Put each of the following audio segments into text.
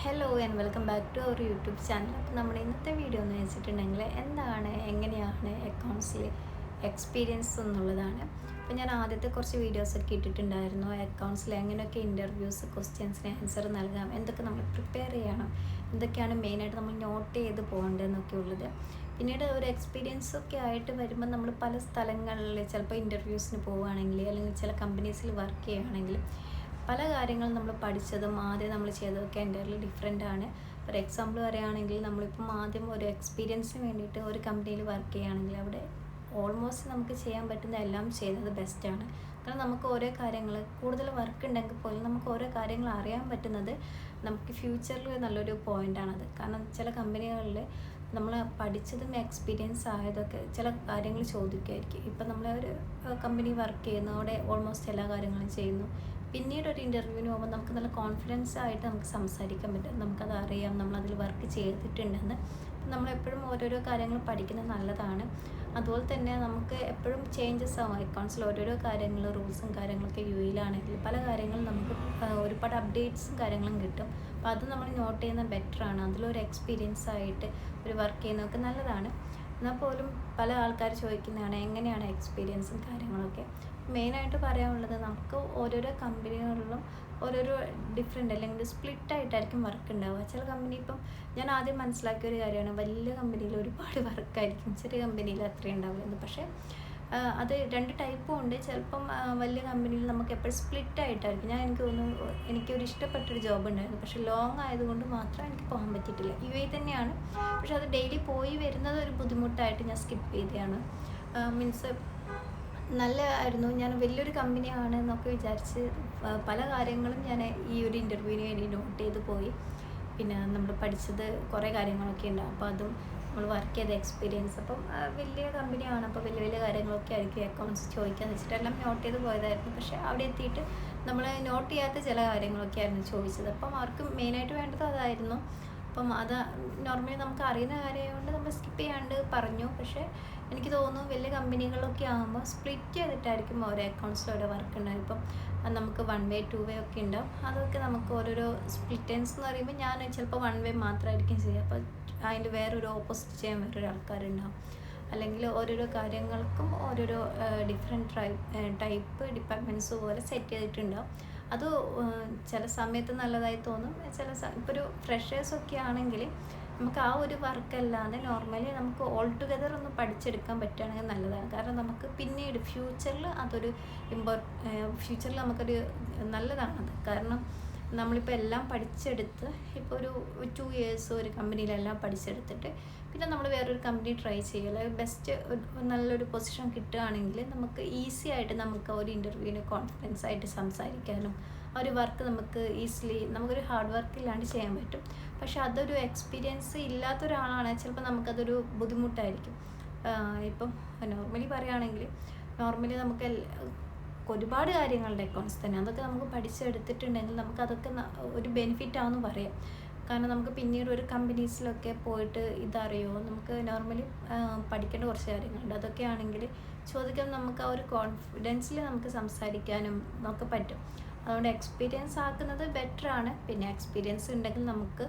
Hello and welcome back to our YouTube channel. അപ്പോൾ നമ്മുടെ ഇന്നത്തെ വീഡിയോ എന്ന് വെച്ചിട്ടുണ്ടെങ്കിൽ എങ്ങനെയാണ് അക്കൗണ്ട്സിൽ എക്സ്പീരിയൻസ് എന്നുള്ളതാണ്. അപ്പോൾ ഞാൻ ആദ്യത്തെ കുറച്ച് വീഡിയോസൊക്കെ ഇട്ടിട്ടുണ്ടായിരുന്നു. അക്കൗണ്ട്സിൽ എങ്ങനെയൊക്കെ ഇൻ്റർവ്യൂസ് ക്വസ്റ്റ്യൻസിന് ആൻസർ നൽകാം, എന്തൊക്കെ നമ്മൾ പ്രിപ്പയർ ചെയ്യണം, എന്തൊക്കെയാണ് മെയിനായിട്ട് നമ്മൾ നോട്ട് ചെയ്ത് പോകേണ്ടതെന്നൊക്കെ ഉള്ളത്. പിന്നീട് ഒരു എക്സ്പീരിയൻസ് ഒക്കെ ആയിട്ട് വരുമ്പോൾ നമ്മൾ പല സ്ഥലങ്ങളിൽ ചിലപ്പോൾ ഇൻ്റർവ്യൂസിന് പോവുകയാണെങ്കിൽ അല്ലെങ്കിൽ ചില കമ്പനീസിൽ വർക്ക് ചെയ്യുകയാണെങ്കിൽ പല കാര്യങ്ങളും നമ്മൾ പഠിച്ചതും ആദ്യം നമ്മൾ ചെയ്തതൊക്കെ എൻ്റയർലി ഡിഫറെൻ്റ് ആണ്. ഫോർ എക്സാമ്പിൾ പറയുകയാണെങ്കിൽ നമ്മളിപ്പം ആദ്യം ഒരു എക്സ്പീരിയൻസിന് വേണ്ടിയിട്ട് ഒരു കമ്പനിയിൽ വർക്ക് ചെയ്യുകയാണെങ്കിൽ അവിടെ ഓൾമോസ്റ്റ് നമുക്ക് ചെയ്യാൻ പറ്റുന്ന എല്ലാം ചെയ്യുന്നത് ബെസ്റ്റാണ്. കാരണം നമുക്ക് ഓരോ കാര്യങ്ങൾ കൂടുതൽ വർക്ക് ഉണ്ടെങ്കിൽ പോലും നമുക്ക് ഓരോ കാര്യങ്ങൾ അറിയാൻ പറ്റുന്നത് നമുക്ക് ഫ്യൂച്ചറിൽ നല്ലൊരു പോയിൻ്റാണത്. കാരണം ചില കമ്പനികളിൽ നമ്മൾ പഠിച്ചതും എക്സ്പീരിയൻസ് ആയതൊക്കെ ചില കാര്യങ്ങൾ ചോദിക്കുമായിരിക്കും. ഇപ്പം നമ്മൾ ഒരു കമ്പനി വർക്ക് ചെയ്യുന്നു, അവിടെ ഓൾമോസ്റ്റ് എല്ലാ കാര്യങ്ങളും ചെയ്യുന്നു. പിന്നീട് ഒരു ഇൻ്റർവ്യൂവിന് പോകുമ്പോൾ നമുക്ക് നല്ല കോൺഫിഡൻസ് ആയിട്ട് നമുക്ക് സംസാരിക്കാൻ പറ്റും, നമുക്കത് അറിയാം, നമ്മളതിൽ വർക്ക് ചെയ്തിട്ടുണ്ടെന്ന്. നമ്മളെപ്പോഴും ഓരോരോ കാര്യങ്ങൾ പഠിക്കുന്നത് നല്ലതാണ്. അതുപോലെ തന്നെ നമുക്ക് എപ്പോഴും ചേഞ്ചസ് ആവും അക്കൗണ്ട്സിൽ ഓരോരോ കാര്യങ്ങൾ, റൂൾസും കാര്യങ്ങളൊക്കെ യുഎയിലാണെങ്കിൽ പല കാര്യങ്ങളും നമുക്ക് ഒരുപാട് അപ്ഡേറ്റ്സും കാര്യങ്ങളും കിട്ടും. അപ്പോൾ അത് നമ്മൾ നോട്ട് ചെയ്യുന്നത് ബെറ്ററാണ്. അതിലൊരു എക്സ്പീരിയൻസ് ആയിട്ട് ഒരു വർക്ക് ചെയ്യുന്നതൊക്കെ നല്ലതാണ്. എന്നാൽ പോലും പല ആൾക്കാർ ചോദിക്കുന്നതാണ് എങ്ങനെയാണ് എക്സ്പീരിയൻസും കാര്യങ്ങളൊക്കെ. മെയിനായിട്ട് പറയാനുള്ളത് നമുക്ക് ഓരോരോ കമ്പനികളിലും ഓരോരോ ഡിഫറെൻ്റ് അല്ലെങ്കിൽ സ്പ്ലിറ്റായിട്ടായിരിക്കും വർക്ക് ഉണ്ടാവുക. ചില കമ്പനി ഇപ്പം ഞാൻ ആദ്യം മനസ്സിലാക്കിയ ഒരു കാര്യമാണ്, വലിയ കമ്പനിയിൽ ഒരുപാട് വർക്കായിരിക്കും, ചെറിയ കമ്പനിയിൽ അത്രയും ഉണ്ടാവില്ലെന്ന്. പക്ഷേ അത് രണ്ട് ടൈപ്പും ഉണ്ട്. ചിലപ്പം വലിയ കമ്പനിയിൽ നമുക്ക് എപ്പോഴും സ്പ്ലിറ്റായിട്ടായിരിക്കും. എനിക്ക് തോന്നുന്നു എനിക്കൊരു ഇഷ്ടപ്പെട്ടൊരു ജോബ് ഉണ്ടായിരുന്നു, പക്ഷേ ലോങ് ആയതുകൊണ്ട് മാത്രം എനിക്ക് പോകാൻ പറ്റിയിട്ടില്ല. യു തന്നെയാണ്, പക്ഷെ അത് ഡെയിലി പോയി വരുന്നത് ഒരു ബുദ്ധിമുട്ടായിട്ട് ഞാൻ സ്കിപ്പ് ചെയ്തതാണ്. മീൻസ് നല്ലതായിരുന്നു, ഞാൻ വലിയൊരു കമ്പനിയാണ് എന്നൊക്കെ വിചാരിച്ച് പല കാര്യങ്ങളും ഞാൻ ഈ ഒരു ഇൻ്റർവ്യൂവിന് വേണ്ടി നോട്ട് ചെയ്ത് പോയി. പിന്നെ നമ്മൾ പഠിച്ചത് കുറേ കാര്യങ്ങളൊക്കെ ഉണ്ടാവും, അപ്പോൾ അതും നമ്മൾ വർക്ക് ചെയ്ത എക്സ്പീരിയൻസ്. അപ്പം വലിയ കമ്പനിയാണ്, അപ്പോൾ വലിയ വലിയ കാര്യങ്ങളൊക്കെ ആയിരിക്കും അക്കൗണ്ട്സ് ചോദിക്കാന്ന് വെച്ചിട്ട് എല്ലാം നോട്ട് ചെയ്ത് പോയതായിരുന്നു. പക്ഷേ അവിടെ എത്തിയിട്ട് നമ്മൾ നോട്ട് ചെയ്യാത്ത ചില കാര്യങ്ങളൊക്കെ ആയിരുന്നു ചോദിച്ചത്. അപ്പം അവർക്ക് മെയിനായിട്ട് വേണ്ടത് അതായിരുന്നു. അപ്പം അത് നോർമലി നമുക്ക് അറിയുന്ന കാര്യമായതുകൊണ്ട് നമ്മൾ സ്കിപ്പ് ചെയ്യാണ്ട് പറഞ്ഞു. പക്ഷേ എനിക്ക് തോന്നുന്നു വലിയ കമ്പനികളൊക്കെ ആകുമ്പോൾ സ്പ്ലിറ്റ് ചെയ്തിട്ടായിരിക്കും ഓരോ അക്കൗണ്ട്സിൽ ഓരോ വർക്ക് ഉണ്ടാകും. ഇപ്പം നമുക്ക് 1 വേ 2 വേ ഒക്കെ ഉണ്ടാവും. അതൊക്കെ നമുക്ക് ഓരോരോ സ്പ്ലിറ്റൻസ് എന്ന് പറയുമ്പോൾ ഞാൻ ചിലപ്പോൾ 1 വേ മാത്രമായിരിക്കും ചെയ്യുക. അപ്പോൾ അതിൻ്റെ വേറൊരു ഓപ്പോസിറ്റ് ചെയ്യാൻ വേറൊരു ആൾക്കാരുണ്ടാവും. അല്ലെങ്കിൽ ഓരോരോ കാര്യങ്ങൾക്കും ഓരോരോ ഡിഫറെൻറ്റ് ടൈപ്പ് ഡിപ്പാർട്ട്മെൻറ്റ്സ് പോലെ സെറ്റ് ചെയ്തിട്ടുണ്ടാവും. അത് ചില സമയത്ത് നല്ലതായി തോന്നും. ഇപ്പോൾ ഒരു ഫ്രഷേഴ്സൊക്കെ ആണെങ്കിൽ നമുക്ക് ആ ഒരു വർക്കല്ലാതെ നോർമലി നമുക്ക് ഓൾ ടുഗദർ ഒന്ന് പഠിച്ചെടുക്കാൻ പറ്റുകയാണെങ്കിൽ നല്ലതാണ്. കാരണം നമുക്ക് പിന്നീട് ഫ്യൂച്ചറിൽ അതൊരു ഫ്യൂച്ചറിൽ നമുക്കൊരു നല്ലതാണത്. കാരണം നമ്മളിപ്പോൾ എല്ലാം പഠിച്ചെടുത്ത് ഇപ്പോൾ ഒരു 2 ഇയേഴ്സ് ഒരു കമ്പനിയിലെല്ലാം പഠിച്ചെടുത്തിട്ട് പിന്നെ നമ്മൾ വേറൊരു കമ്പനി ട്രൈ ചെയ്യുക, ബെസ്റ്റ് നല്ലൊരു പൊസിഷൻ കിട്ടുകയാണെങ്കിൽ നമുക്ക് ഈസി ആയിട്ട് നമുക്ക് ഒരു ഇൻ്റർവ്യൂവിന് കോൺഫിഡൻസ് ആയിട്ട് സംസാരിക്കാനും ആ ഒരു വർക്ക് നമുക്ക് ഈസിലി നമുക്കൊരു ഹാർഡ് വർക്ക് ഇല്ലാണ്ട് ചെയ്യാൻ പറ്റും. പക്ഷെ അതൊരു എക്സ്പീരിയൻസ് ഇല്ലാത്ത ഒരാളാണ് ചിലപ്പോൾ നമുക്കതൊരു ബുദ്ധിമുട്ടായിരിക്കും. ഇപ്പം നോർമലി പറയുകയാണെങ്കിൽ നോർമലി നമുക്ക് ഒരുപാട് കാര്യങ്ങളുടെ അക്കൗണ്ട്സ് തന്നെ അതൊക്കെ നമുക്ക് പഠിച്ചെടുത്തിട്ടുണ്ടെങ്കിൽ നമുക്കതൊക്കെ ഒരു ബെനിഫിറ്റ് ആണെന്ന് പറയാം. കാരണം നമുക്ക് പിന്നീട് ഒരു കമ്പനീസിലൊക്കെ പോയിട്ട് ഇതറിയോ, നമുക്ക് നോർമലി പഠിക്കേണ്ട കുറച്ച് കാര്യങ്ങളുണ്ട്. അതൊക്കെ ആണെങ്കിൽ ചോദിക്കാൻ നമുക്ക് ആ ഒരു കോൺഫിഡൻസിൽ നമുക്ക് സംസാരിക്കാനും ഒക്കെ പറ്റും. അതുകൊണ്ട് എക്സ്പീരിയൻസ് ആക്കുന്നത് ബെറ്ററാണ്. പിന്നെ എക്സ്പീരിയൻസ് ഉണ്ടെങ്കിൽ നമുക്ക്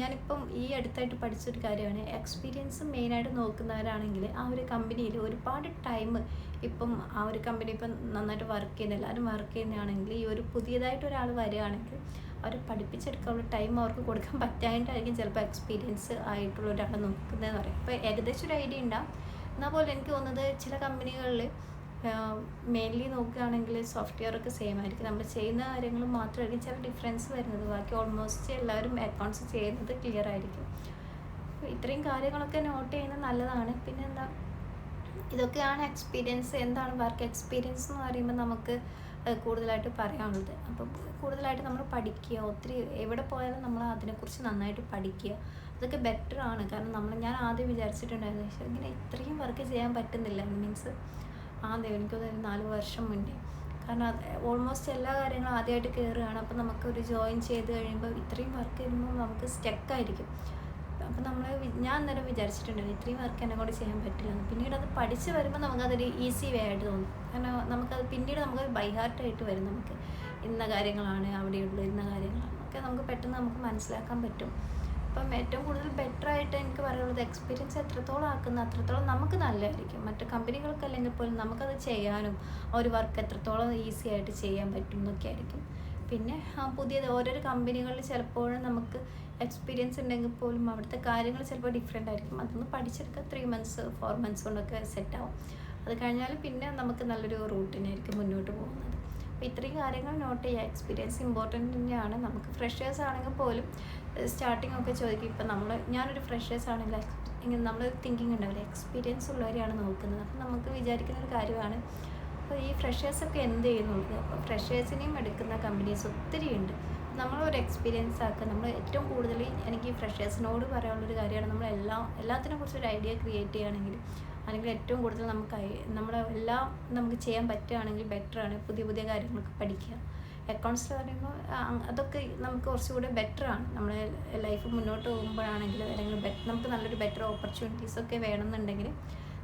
ഞാനിപ്പം ഈ അടുത്തായിട്ട് പഠിച്ചൊരു കാര്യമാണ്, എക്സ്പീരിയൻസ് മെയിനായിട്ട് നോക്കുന്നവരാണെങ്കിൽ ആ ഒരു കമ്പനിയിൽ ഒരുപാട് ടൈം ഇപ്പം ആ ഒരു കമ്പനി ഇപ്പം നന്നായിട്ട് വർക്ക് ചെയ്യുന്ന എല്ലാവരും വർക്ക് ചെയ്യുന്നതാണെങ്കിൽ ഈ ഒരു പുതിയതായിട്ട് ഒരാൾ വരികയാണെങ്കിൽ അവർ പഠിപ്പിച്ചെടുക്കാനുള്ള ടൈം അവർക്ക് കൊടുക്കാൻ പറ്റായിട്ടായിരിക്കും ചിലപ്പോൾ എക്സ്പീരിയൻസ് ആയിട്ടുള്ള ഒരാളെ നോക്കുന്നതെന്ന് പറയും. അപ്പോൾ ഏകദേശം ഒരു ഐഡിയ ഉണ്ടാവും. എന്നാൽ പോലെ എനിക്ക് തോന്നുന്നത് ചില കമ്പനികളിൽ മെയിൻലി നോക്കുകയാണെങ്കിൽ സോഫ്റ്റ്വെയർ ഒക്കെ സെയിം ആയിരിക്കും, നമ്മൾ ചെയ്യുന്ന കാര്യങ്ങൾ മാത്രമായിരിക്കും ചില ഡിഫറൻസ് വരുന്നത്. ബാക്കി ഓൾമോസ്റ്റ് എല്ലാവരും അക്കൗണ്ട്സ് ചെയ്യുന്നത് ക്ലിയർ ആയിരിക്കും. ഇത്രയും കാര്യങ്ങളൊക്കെ നോട്ട് ചെയ്യുന്നത് നല്ലതാണ്. പിന്നെ ഇതൊക്കെയാണ് എക്സ്പീരിയൻസ്. എന്താണ് വർക്ക് എക്സ്പീരിയൻസ് എന്ന് പറയുമ്പോൾ നമുക്ക് കൂടുതലായിട്ട് പറയാനുള്ളത്. അപ്പം കൂടുതലായിട്ട് നമ്മൾ പഠിക്കുക, ഒത്തിരി എവിടെ പോയാലും നമ്മൾ അതിനെക്കുറിച്ച് നന്നായിട്ട് പഠിക്കുക, അതൊക്കെ ബെറ്ററാണ്. കാരണം ഞാൻ ആദ്യം വിചാരിച്ചിട്ടുണ്ടായിരുന്നു പക്ഷേ ഇങ്ങനെ ഇത്രയും വർക്ക് ചെയ്യാൻ പറ്റുന്നില്ല. മീൻസ് എനിക്കൊരു 4 വർഷം മുന്നേ. കാരണം ഓൾമോസ്റ്റ് എല്ലാ കാര്യങ്ങളും ആദ്യമായിട്ട് കയറുകയാണ്. അപ്പോൾ നമുക്കൊരു ജോയിൻ ചെയ്ത് കഴിയുമ്പോൾ ഇത്രയും വർക്ക് ചെയ്യുമ്പോൾ നമുക്ക് സ്റ്റക്കായിരിക്കും. അപ്പോൾ ഞാൻ അന്നേരം വിചാരിച്ചിട്ടുണ്ടായിരുന്നു ഇത്രയും വർക്ക് എന്നെ കൊണ്ട് ചെയ്യാൻ പറ്റില്ല. പിന്നീട് അത് പഠിച്ച് വരുമ്പോൾ നമുക്കതൊരു ഈസി വേ ആയിട്ട് തോന്നും. കാരണം പിന്നീട് നമുക്കത് ബൈ ഹാർട്ടായിട്ട് വരും. നമുക്ക് ഇന്ന കാര്യങ്ങളാണ് അവിടെയുള്ളൂ, ഇന്ന കാര്യങ്ങളാണ്. ഒക്കെ നമുക്ക് പെട്ടെന്ന് നമുക്ക് മനസ്സിലാക്കാൻ പറ്റും. അപ്പം ഏറ്റവും കൂടുതൽ ബെറ്ററായിട്ട് എനിക്ക് പറയാനുള്ളത് എക്സ്പീരിയൻസ് എത്രത്തോളം ആക്കുന്ന അത്രത്തോളം നമുക്ക് നല്ലതായിരിക്കും. മറ്റ് കമ്പനികൾക്ക് അല്ലെങ്കിൽ പോലും നമുക്കത് ചെയ്യാനും ഒരു വർക്ക് എത്രത്തോളം ഈസി ആയിട്ട് ചെയ്യാൻ പറ്റും എന്നൊക്കെ ആയിരിക്കും. പിന്നെ പുതിയത് ഓരോരോ കമ്പനികളിൽ ചിലപ്പോഴും നമുക്ക് എക്സ്പീരിയൻസ് ഉണ്ടെങ്കിൽ പോലും അവിടുത്തെ കാര്യങ്ങൾ ചിലപ്പോൾ ഡിഫറെൻ്റ് ആയിരിക്കും. അതൊന്ന് പഠിച്ചെടുക്കുക 3 months 4 months കൊണ്ടൊക്കെ സെറ്റാവും. അത് കഴിഞ്ഞാൽ പിന്നെ നമുക്ക് നല്ലൊരു റൂട്ടിനായിരിക്കും മുന്നോട്ട് പോകുന്നത്. അപ്പോൾ ഇത്രയും കാര്യങ്ങൾ നോട്ട് ചെയ്യുക. എക്സ്പീരിയൻസ് ഇമ്പോർട്ടൻ്റ് തന്നെയാണ്. നമുക്ക് ഫ്രഷേഴ്സ് ആണെങ്കിൽ പോലും സ്റ്റാർട്ടിങ് ഒക്കെ ചോദിക്കും. ഇപ്പം ഞാനൊരു ഫ്രഷേഴ്സ് ആണെങ്കിൽ ഇങ്ങനെ നമ്മൾ തിങ്കിങ് ഉണ്ടാവില്ല, എക്സ്പീരിയൻസ് ഉള്ളവരെയാണ് നോക്കുന്നത്. അപ്പം നമുക്ക് വിചാരിക്കുന്ന ഒരു കാര്യമാണ് അപ്പോൾ ഈ ഫ്രഷേഴ്സൊക്കെ എന്ത് ചെയ്യുന്നുള്ളത്. അപ്പോൾ ഫ്രഷേഴ്സിനെയും എടുക്കുന്ന കമ്പനീസ് ഒത്തിരി ഉണ്ട്. നമ്മളൊരു എക്സ്പീരിയൻസ് ആക്കുക. നമ്മൾ ഏറ്റവും കൂടുതൽ എനിക്ക് ഈ ഫ്രഷേഴ്സിനോട് പറയാനുള്ളൊരു കാര്യമാണ്, എല്ലാത്തിനെ കുറിച്ചൊരു ഐഡിയ ക്രിയേറ്റ് ചെയ്യുകയാണെങ്കിൽ അല്ലെങ്കിൽ ഏറ്റവും കൂടുതൽ എല്ലാം നമുക്ക് ചെയ്യാൻ പറ്റുകയാണെങ്കിൽ ബെറ്ററാണ്. പുതിയ പുതിയ കാര്യങ്ങളൊക്കെ പഠിക്കുക. അക്കൗണ്ട്സിൽ പറയുമ്പോൾ അതൊക്കെ നമുക്ക് കുറച്ചുകൂടെ ബെറ്ററാണ്. നമ്മുടെ ലൈഫ് മുന്നോട്ട് പോകുമ്പോഴാണെങ്കിൽ അല്ലെങ്കിൽ നമുക്ക് നല്ലൊരു ബെറ്റർ ഓപ്പർച്യൂണിറ്റീസൊക്കെ വേണമെന്നുണ്ടെങ്കിൽ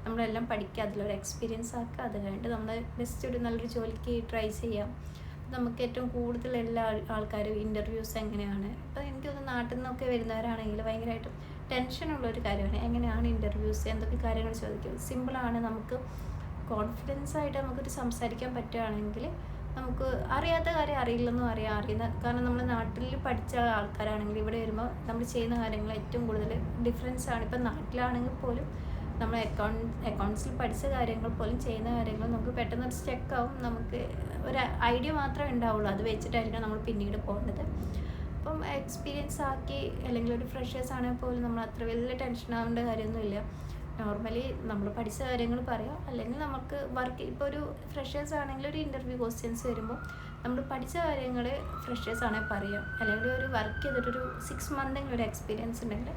നമ്മളെല്ലാം പഠിക്കുക, അതിലൊരു എക്സ്പീരിയൻസ് ആക്കുക. അത് കഴിഞ്ഞിട്ട് നമ്മൾ ജസ്റ്റ് ഒരു നല്ലൊരു ജോലിക്ക് ട്രൈ ചെയ്യാം. നമുക്ക് ഏറ്റവും കൂടുതൽ എല്ലാ ആൾക്കാരും ഇൻ്റർവ്യൂസ് എങ്ങനെയാണ്, ഇപ്പോൾ എനിക്ക് തോന്നുന്നു നാട്ടിൽ നിന്നൊക്കെ വരുന്നവരാണെങ്കിൽ ഭയങ്കരമായിട്ടും ടെൻഷനുള്ളൊരു കാര്യമാണ്. എങ്ങനെയാണ് ഇൻ്റർവ്യൂസ്, എന്തൊക്കെ കാര്യങ്ങൾ ചോദിക്കും. സിമ്പിളാണ്. നമുക്ക് കോൺഫിഡൻസ് ആയിട്ട് നമുക്കൊരു സംസാരിക്കാൻ പറ്റുകയാണെങ്കിൽ നമുക്ക് അറിയാത്ത കാര്യം അറിയില്ലെന്നും അറിയുന്ന കാരണം നമ്മൾ നാട്ടിൽ പഠിച്ച ആൾക്കാരാണെങ്കിൽ ഇവിടെ വരുമ്പോൾ നമ്മൾ ചെയ്യുന്ന കാര്യങ്ങൾ ഏറ്റവും കൂടുതൽ ഡിഫറൻസ് ആണ്. ഇപ്പം നാട്ടിലാണെങ്കിൽ പോലും നമ്മൾ അക്കൗണ്ട്സിൽ പഠിച്ച കാര്യങ്ങൾ പോലും ചെയ്യുന്ന കാര്യങ്ങൾ നമുക്ക് പെട്ടെന്ന് സ്റ്റക്കാവും. നമുക്ക് ഒരു ഐഡിയ മാത്രമേ ഉണ്ടാവുള്ളൂ. അത് വെച്ചിട്ടായിരിക്കണം നമ്മൾ പിന്നീട് പോകേണ്ടത്. അപ്പം എക്സ്പീരിയൻസ് ആക്കി അല്ലെങ്കിൽ ഒരു ഫ്രഷേഴ്സ് ആണെങ്കിൽ പോലും നമ്മൾ അത്ര വലിയ ടെൻഷൻ ആവേണ്ട കാര്യമൊന്നുമില്ല. നോർമലി നമ്മൾ പഠിച്ച കാര്യങ്ങൾ പറയാം. അല്ലെങ്കിൽ നമുക്ക് വർക്ക് ഇപ്പോൾ ഒരു ഫ്രഷേഴ്സ് ആണെങ്കിൽ ഒരു ഇൻ്റർവ്യൂ ക്വസ്റ്റ്യൻസ് വരുമ്പോൾ നമ്മൾ പഠിച്ച കാര്യങ്ങൾ ഫ്രഷേഴ്സ് ആണെങ്കിൽ പറയാം. അല്ലെങ്കിൽ ഒരു വർക്ക് ചെയ്തിട്ടൊരു 6 month ഒരു എക്സ്പീരിയൻസ് ഉണ്ടെങ്കിൽ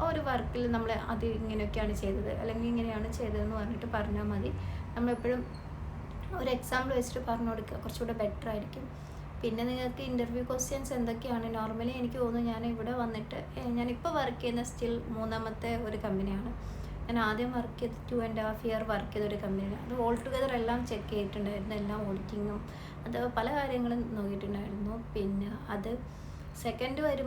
ഒരു വർക്കിൽ നമ്മൾ അത് ഇങ്ങനെയൊക്കെയാണ് ചെയ്തത് അല്ലെങ്കിൽ ഇങ്ങനെയാണ് ചെയ്തതെന്ന് പറഞ്ഞിട്ട് പറഞ്ഞാൽ മതി. നമ്മളെപ്പോഴും ഒരു എക്സാമ്പിൾ വെച്ചിട്ട് പറഞ്ഞു കൊടുക്കുക, കുറച്ചുകൂടെ ബെറ്റർ ആയിരിക്കും. പിന്നെ നിങ്ങൾക്ക് ഇൻ്റർവ്യൂ ക്വസ്റ്റ്യൻസ് എന്തൊക്കെയാണ് നോർമലി എനിക്ക് തോന്നുന്നു. ഞാൻ ഇവിടെ വന്നിട്ട് ഞാനിപ്പോൾ വർക്ക് ചെയ്യുന്ന സ്റ്റിൽ 3ാമത്തെ ഒരു കമ്പനിയാണ്. ഞാൻ ആദ്യം വർക്ക് ചെയ്ത് 2.5 year വർക്ക് ചെയ്തൊരു കമ്പനിയാണ്. അത് ഓൾ ടുഗദർ എല്ലാം ചെക്ക് ചെയ്തിട്ടുണ്ടായിരുന്നു. എല്ലാം ഓഡിറ്റിങ്ങും അത് പല കാര്യങ്ങളും നോക്കിയിട്ടുണ്ടായിരുന്നു. പിന്നെ അത് സെക്കൻഡ് വരുമ്പോൾ